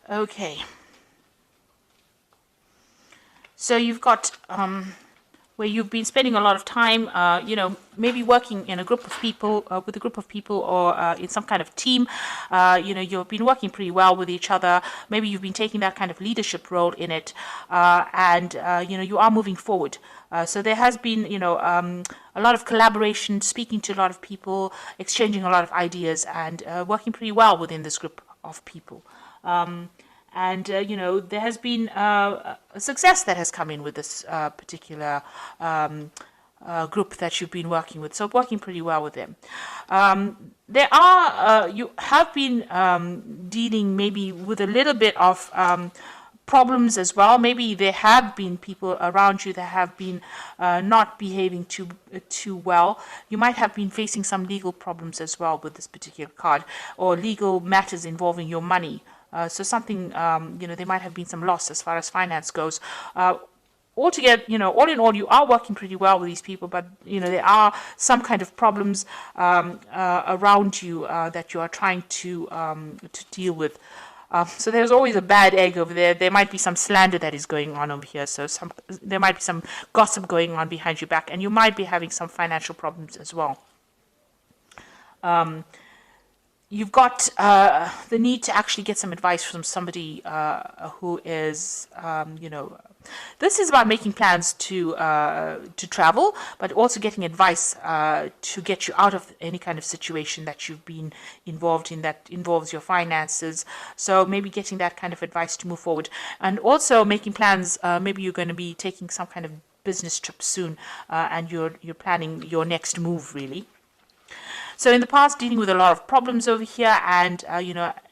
Okay. So you've got where you've been spending a lot of time, maybe working in a group of people, with a group of people, or in some kind of team. You've been working pretty well with each other. Maybe you've been taking that kind of leadership role in it, and you are moving forward. So there has been, a lot of collaboration, speaking to a lot of people, exchanging a lot of ideas, and working pretty well within this group of people. And there has been a success that has come in with this particular group that you've been working with. So working pretty well with them. There are you have been dealing maybe with a little bit of problems as well. Maybe there have been people around you that have been not behaving too well. You might have been facing some legal problems as well with this particular card, or legal matters involving your money. So something, there might have been some loss as far as finance goes. Altogether, all in all, you are working pretty well with these people, but, there are some kind of problems around you that you are trying to deal with. So there's always a bad egg over there. There might be some slander that is going on over here. So there might be some gossip going on behind your back, and you might be having some financial problems as well. You've got the need to actually get some advice from somebody who is, this is about making plans to travel, but also getting advice to get you out of any kind of situation that you've been involved in that involves your finances. So maybe getting that kind of advice to move forward, and also making plans. Maybe you're going to be taking some kind of business trip soon, and you're planning your next move, really. So in the past, dealing with a lot of problems over here, and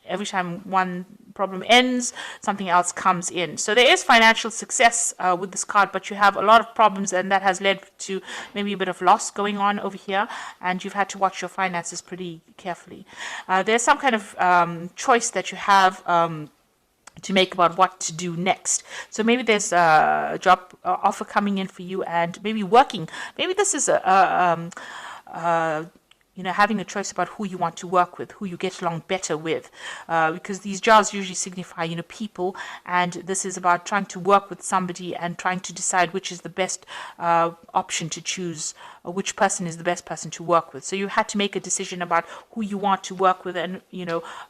every time one problem ends, something else comes in. So there is financial success with this card, but you have a lot of problems, and that has led to maybe a bit of loss going on over here, and you've had to watch your finances pretty carefully. There's some kind of choice that you have to make about what to do next. So maybe there's a job offer coming in for you, and maybe working. Maybe this is having a choice about who you want to work with, who you get along better with, because these jars usually signify, people, and this is about trying to work with somebody and trying to decide which is the best option to choose, or which person is the best person to work with. So you had to make a decision about who you want to work with, and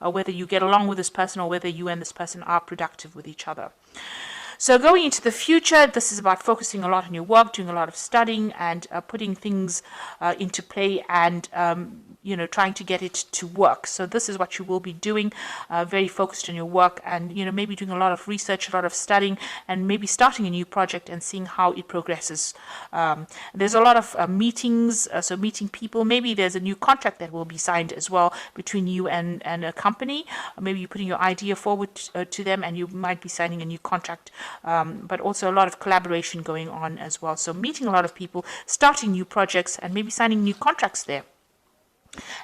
whether you get along with this person, or whether you and this person are productive with each other. So going into the future, this is about focusing a lot on your work, doing a lot of studying, and putting things into play, and trying to get it to work. So this is what you will be doing, very focused on your work, and maybe doing a lot of research, a lot of studying, and maybe starting a new project and seeing how it progresses. There's a lot of meetings, so meeting people. Maybe there's a new contract that will be signed as well between you and a company. Maybe you're putting your idea forward to them, and you might be signing a new contract. But also a lot of collaboration going on as well. So meeting a lot of people, starting new projects, and maybe signing new contracts there,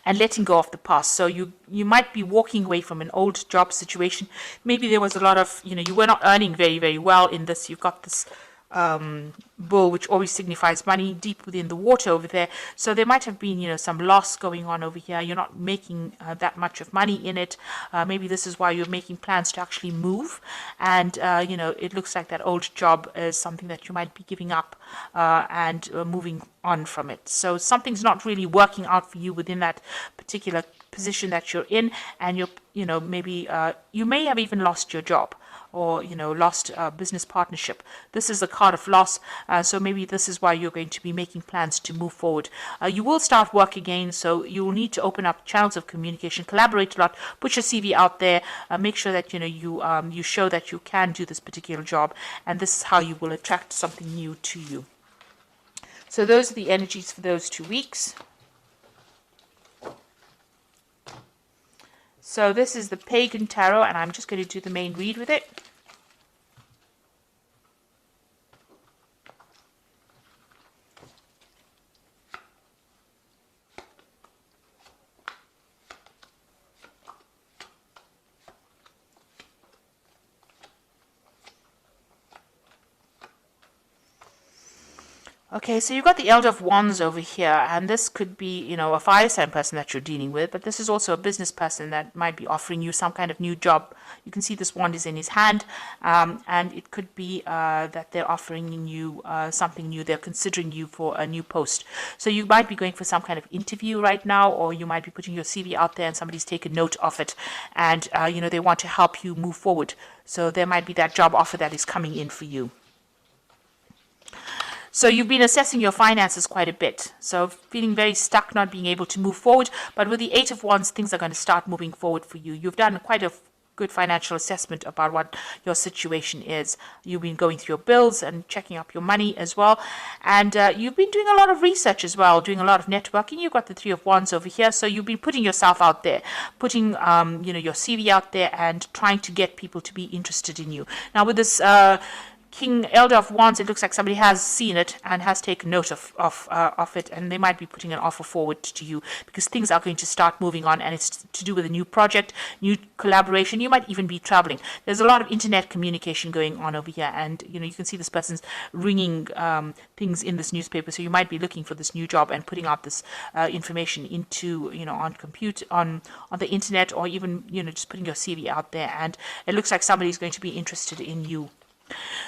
and letting go of the past. So you might be walking away from an old job situation. Maybe there was a lot of, you were not earning very, very well in this. You've got this bull, which always signifies money, deep within the water over there. So there might have been, some loss going on over here. You're not making that much of money in it. Maybe this is why you're making plans to actually move. And, it looks like that old job is something that you might be giving up and moving on from it. So something's not really working out for you within that particular position that you're in. And maybe you may have even lost your job, or lost business partnership. This is a card of loss, so maybe this is why you're going to be making plans to move forward. You will start work again, so you will need to open up channels of communication, collaborate a lot, put your CV out there, make sure that you show that you can do this particular job, and this is how you will attract something new to you. So those are the energies for those 2 weeks. So this is the Pagan Tarot, and I'm just going to do the main read with it. Okay, so you've got the Elder of Wands over here, and this could be, a fire sign person that you're dealing with, but this is also a business person that might be offering you some kind of new job. You can see this wand is in his hand, and it could be that they're offering you something new. They're considering you for a new post. So you might be going for some kind of interview right now, or you might be putting your CV out there and somebody's taken note of it, and, they want to help you move forward. So there might be that job offer that is coming in for you. So you've been assessing your finances quite a bit. So feeling very stuck, not being able to move forward. But with the Eight of Wands, things are going to start moving forward for you. You've done quite a good financial assessment about what your situation is. You've been going through your bills and checking up your money as well. And you've been doing a lot of research as well, doing a lot of networking. You've got the Three of Wands over here. So you've been putting yourself out there, putting, your CV out there and trying to get people to be interested in you. Now with this King Elder of Wands, it looks like somebody has seen it and has taken note of it, and they might be putting an offer forward to you because things are going to start moving on, and it's to do with a new project, new collaboration. You might even be traveling. There's a lot of internet communication going on over here, and you can see this person's ringing things in this newspaper. So you might be looking for this new job and putting out this information into on the internet, or even just putting your CV out there, and it looks like somebody's going to be interested in you.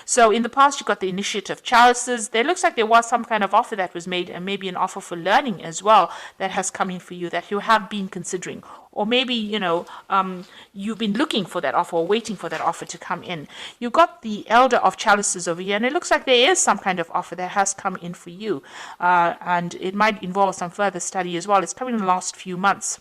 So in the past, you got the Initiative Chalices. There looks like there was some kind of offer that was made, and maybe an offer for learning as well that has come in for you that you have been considering. Or maybe, you've been looking for that offer or waiting for that offer to come in. You've got the Elder of Chalices over here, and it looks like there is some kind of offer that has come in for you. And it might involve some further study as well. It's coming in the last few months.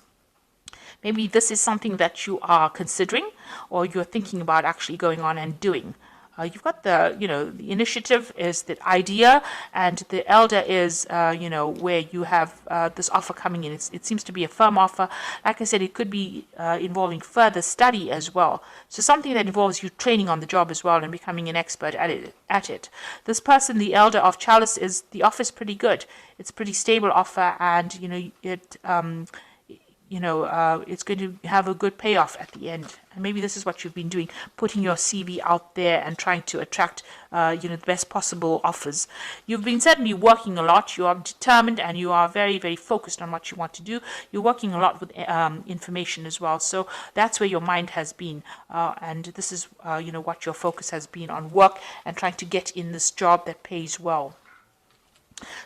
Maybe this is something that you are considering or you're thinking about actually going on and doing. You've got the initiative is the idea, and the elder is, where you have this offer coming in. It seems to be a firm offer. Like I said, it could be involving further study as well. So something that involves you training on the job as well and becoming an expert at it. This person, the Elder of Chalice, the offer is pretty good. It's a pretty stable offer, and, it's going to have a good payoff at the end. And maybe this is what you've been doing, putting your CV out there and trying to attract, the best possible offers. You've been certainly working a lot. You are determined and you are very, very focused on what you want to do. You're working a lot with information as well. So that's where your mind has been. And this is, what your focus has been on, work and trying to get in this job that pays well.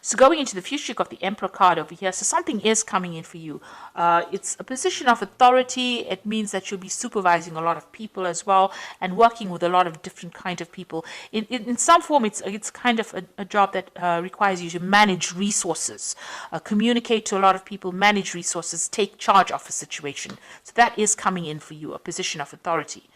So going into the future, you've got the Emperor card over here. So something is coming in for you. It's a position of authority. It means that you'll be supervising a lot of people as well and working with a lot of different kind of people. In some form, it's kind of a job that requires you to manage resources, communicate to a lot of people, manage resources, take charge of a situation. So that is coming in for you, a position of authority.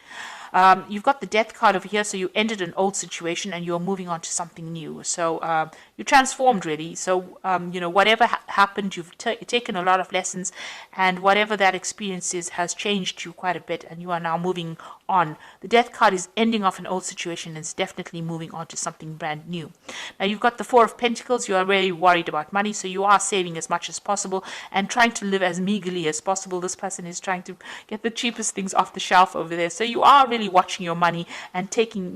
You've got the Death card over here, so you ended an old situation and you're moving on to something new. So you transformed really. So whatever happened, you've taken a lot of lessons, and whatever that experience is has changed you quite a bit, and you are now moving on. The Death card is ending off an old situation and it's definitely moving on to something brand new. Now you've got the Four of Pentacles. You are really worried about money, so you are saving as much as possible and trying to live as meagerly as possible. This person is trying to get the cheapest things off the shelf over there. So you are really watching your money and taking,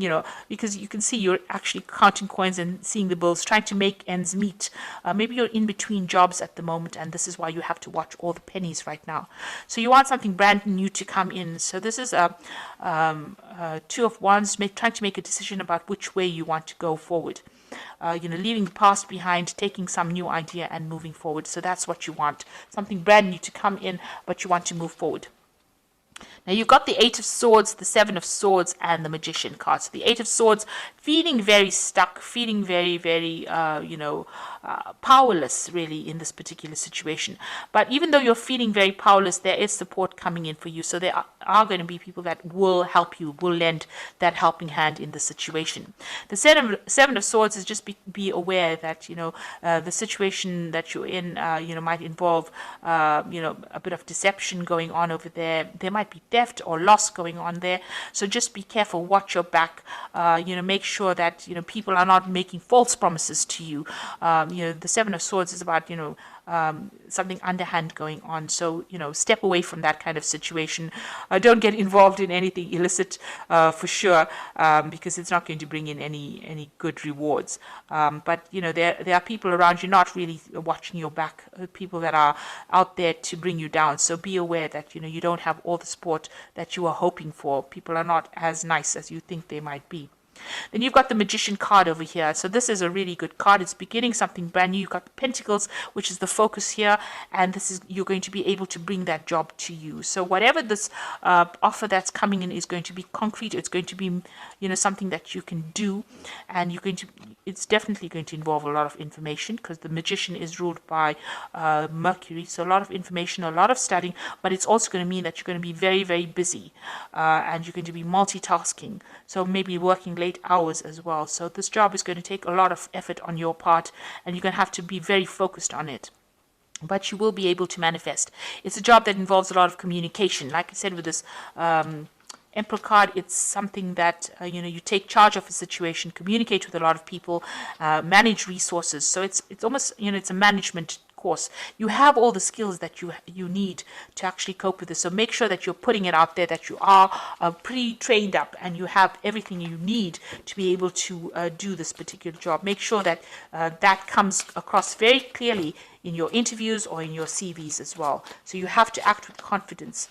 because you can see you're actually counting coins and seeing the bills, trying to make ends meet. Maybe you're in between jobs at the moment, and this is why you have to watch all the pennies right now. So you want something brand new to come in. So this is a Two of Wands, trying to make a decision about which way you want to go forward. Leaving the past behind, taking some new idea and moving forward. So that's what you want. Something brand new to come in, but you want to move forward. Now you've got the Eight of Swords, the Seven of Swords, and the Magician card. So the Eight of Swords, feeling very stuck, feeling very, very, powerless really in this particular situation. But even though you're feeling very powerless, there is support coming in for you. So there are going to be people that will help you, will lend that helping hand in the situation. The Seven of Swords is just be aware that, the situation that you're in, might involve, a bit of deception going on over there. There might be theft or loss going on there. So just be careful, watch your back, make sure that, people are not making false promises to you. The Seven of Swords is about, something underhand going on. So, step away from that kind of situation. Don't get involved in anything illicit for sure, because it's not going to bring in any good rewards. But, there are people around you not really watching your back, people that are out there to bring you down. So be aware that, you don't have all the support that you are hoping for. People are not as nice as you think they might be. Then you've got the Magician card over here. So this is a really good card. It's beginning something brand new. You've got the Pentacles, which is the focus here, and this is, you're going to be able to bring that job to you. So whatever this offer that's coming in is going to be concrete. It's going to be, something that you can do, and it's definitely going to involve a lot of information, because the Magician is ruled by Mercury. So a lot of information, a lot of studying, but it's also going to mean that you're going to be very, very busy, and you're going to be multitasking. So maybe working late hours as well. So this job is going to take a lot of effort on your part, and you're going to have to be very focused on it. But you will be able to manifest. It's a job that involves a lot of communication. Like I said, with this Emperor card, it's something that you take charge of a situation, communicate with a lot of people, manage resources. So it's almost it's a management course. You have all the skills that you need to actually cope with this. So make sure that you're putting it out there, that you are pretty trained up, and you have everything you need to be able to do this particular job. Make sure that that comes across very clearly in your interviews or in your CVs as well. So you have to act with confidence.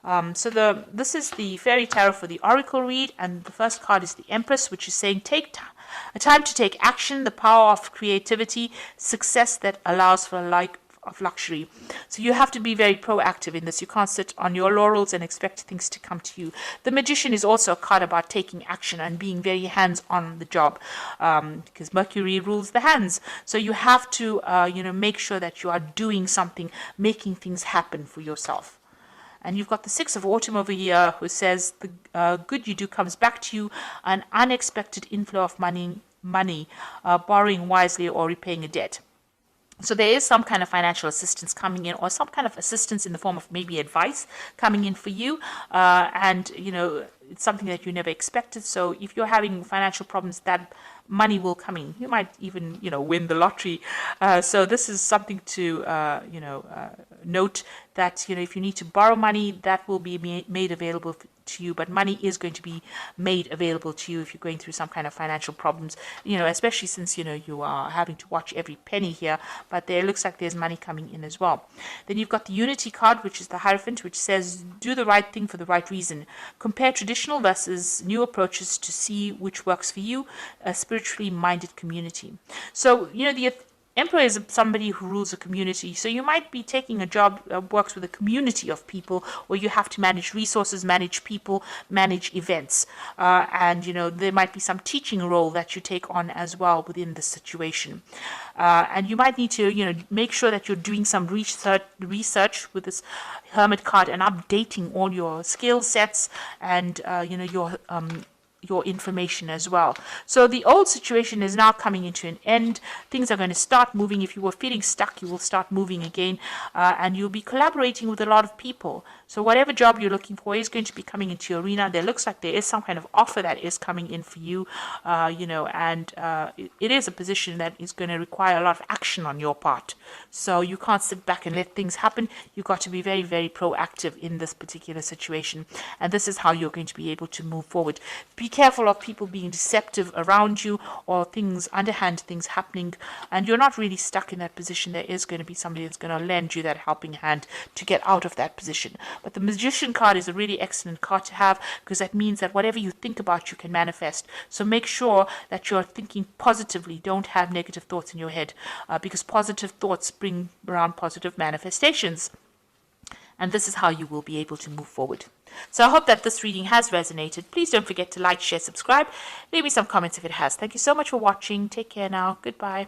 This is the Fairy Tarot for the Oracle read, and the first card is the Empress, which is saying a time to take action, the power of creativity, success that allows for a life of luxury. So you have to be very proactive in this. You can't sit on your laurels and expect things to come to you. The Magician is also a card about taking action and being very hands on the job, because Mercury rules the hands. So you have to make sure that you are doing something, making things happen for yourself. And you've got the Six of Autumn over here, who says the good you do comes back to you, an unexpected inflow of money, borrowing wisely or repaying a debt. So there is some kind of financial assistance coming in, or some kind of assistance in the form of maybe advice coming in for you. And, it's something that you never expected. So if you're having financial problems, that money will come in. You might even, win the lottery. So this is something to, note that, if you need to borrow money, that will be made available to you. But money is going to be made available to you if you're going through some kind of financial problems, especially since, you are having to watch every penny here. But there looks like there's money coming in as well. Then you've got the Unity card, which is the Hierophant, which says, do the right thing for the right reason. Compare traditional versus new approaches to see which works for you, a spiritually minded community. So, the Emperor is somebody who rules a community. So you might be taking a job that works with a community of people, where you have to manage resources, manage people, manage events. And, there might be some teaching role that you take on as well within the situation. And you might need to, make sure that you're doing some research with this Hermit card and updating all your skill sets and, your information as well. So the old situation is now coming into an end. Things are going to start moving. If you were feeling stuck, you will start moving again, and you'll be collaborating with a lot of people. So whatever job you're looking for is going to be coming into your arena. There looks like there is some kind of offer that is coming in for you, and it is a position that is going to require a lot of action on your part. So you can't sit back and let things happen. You've got to be very, very proactive in this particular situation. And this is how you're going to be able to move forward. Be careful of people being deceptive around you, or underhand things happening, and you're not really stuck in that position. There is going to be somebody that's going to lend you that helping hand to get out of that position. But the Magician card is a really excellent card to have, because that means that whatever you think about, you can manifest. So make sure that you're thinking positively. Don't have negative thoughts in your head, because positive thoughts bring around positive manifestations. And this is how you will be able to move forward. So I hope that this reading has resonated. Please don't forget to like, share, subscribe. Leave me some comments if it has. Thank you so much for watching. Take care now. Goodbye.